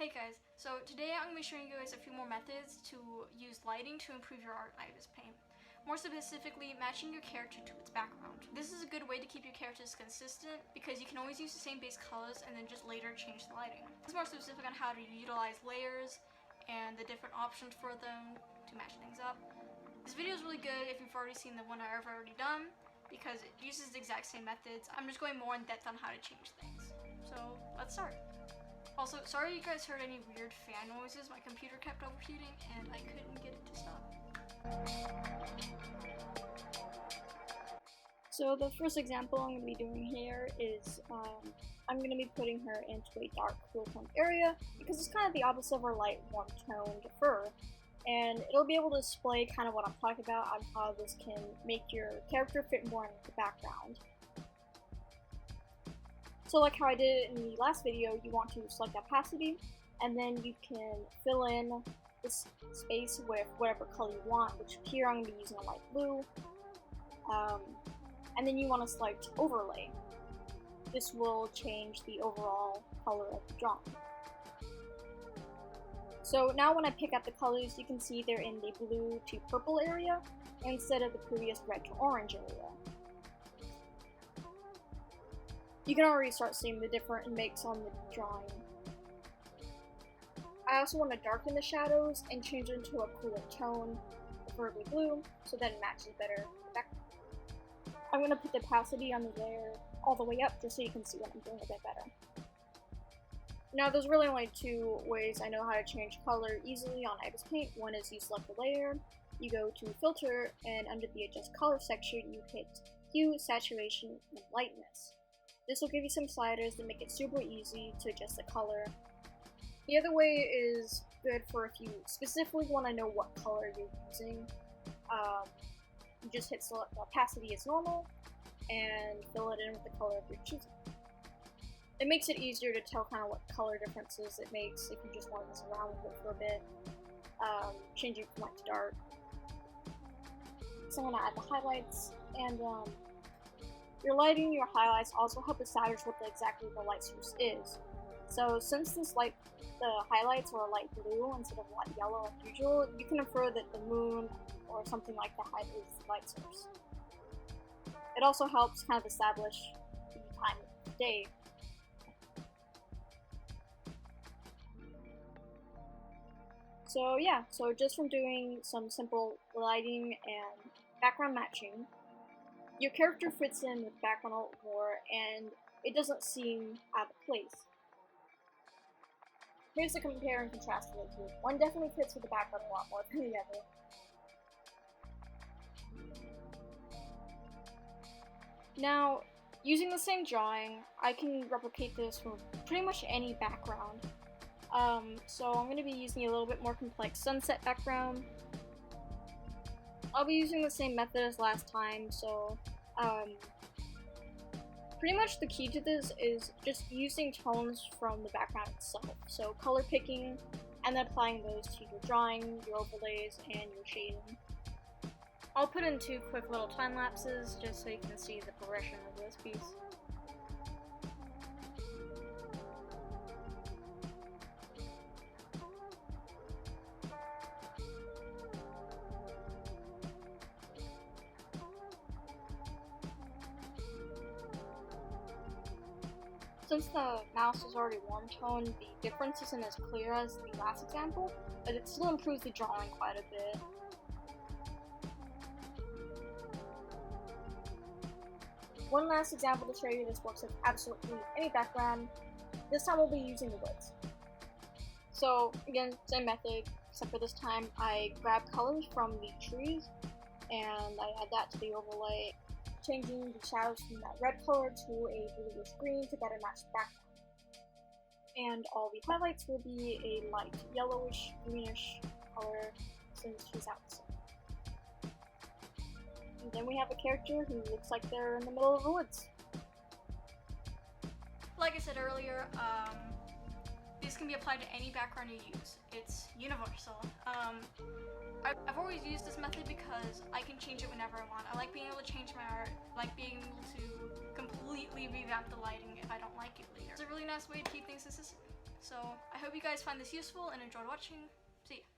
Hey guys, so today I'm going to be showing you guys a few more methods to use lighting to improve your art in IBIS Paint. More specifically, matching your character to its background. This is a good way to keep your characters consistent because you can always use the same base colors and then just later change the lighting. This is more specific on how to utilize layers and the different options for them to match things up. This video is really good if you've already seen the one I've already done because it uses the exact same methods. I'm just going more in depth on how to change things. So let's start. Also, sorry you guys heard any weird fan noises. My computer kept overheating and I couldn't get it to stop. So the first example I'm going to be doing here is I'm going to be putting her into a dark cool toned area because it's kind of the opposite of her light warm toned fur, and it'll be able to display kind of what I'm talking about on how this can make your character fit more in the background. So like how I did in the last video, you want to select opacity, and then you can fill in this space with whatever color you want, which here I'm going to be using a light blue. And then you want to select overlay. This will change the overall color of the drawing. So now when I pick out the colors, you can see they're in the blue to purple area instead of the previous red to orange area. You can already start seeing the different makes on the drawing. I also want to darken the shadows and change it into a cooler tone, preferably blue, so that it matches better with the background. I'm going to put the opacity on the layer all the way up just so you can see what I'm doing a bit better. Now there's really only two ways I know how to change color easily on IBIS Paint. One is you select the layer, you go to filter, and under the adjust color section you hit hue, saturation, and lightness. This will give you some sliders that make it super easy to adjust the color. The other way is good for if you specifically want to know what color you're using. You just hit select opacity as normal and fill it in with the color of your choosing. It makes it easier to tell kind of what color differences it makes if you just want to mess around with it for a bit, changing from light to dark. So I'm going to add the highlights, and your lighting and your highlights also help establish what exactly the light source is. So since the highlights are light blue instead of light yellow like usual, you can infer that the moon or something like that is the light source. It also helps kind of establish the time of day. So yeah, so just from doing some simple lighting and background matching, your character fits in with background a lot more and it doesn't seem out of place. Here's a compare and contrast of the two. One definitely fits with the background a lot more than the other. Now, using the same drawing, I can replicate this from pretty much any background. So I'm going to be using a little bit more complex sunset background. I'll be using the same method as last time, so pretty much the key to this is just using tones from the background itself. So color picking and then applying those to your drawing, your overlays, and your shading. I'll put in two quick little time lapses just so you can see the progression of this piece. Since the mouse is already warm toned, the difference isn't as clear as the last example, but it still improves the drawing quite a bit. One last example to show you this works with absolutely any background. This time we'll be using the woods. So again, same method, except for this time I grab colors from the trees and I add that to the overlay, changing the shadows from that red color to a bluish green to better match the background. And all the highlights will be a light yellowish, greenish color since she's outside. And then we have a character who looks like they're in the middle of the woods. Like I said earlier, this can be applied to any background you use. It's universal. I've always used this method because I can change it whenever I want. I like being able to change my art, I like being able to completely revamp the lighting if I don't like it later. It's a really nice way to keep things consistent. So I hope you guys find this useful and enjoyed watching. See ya.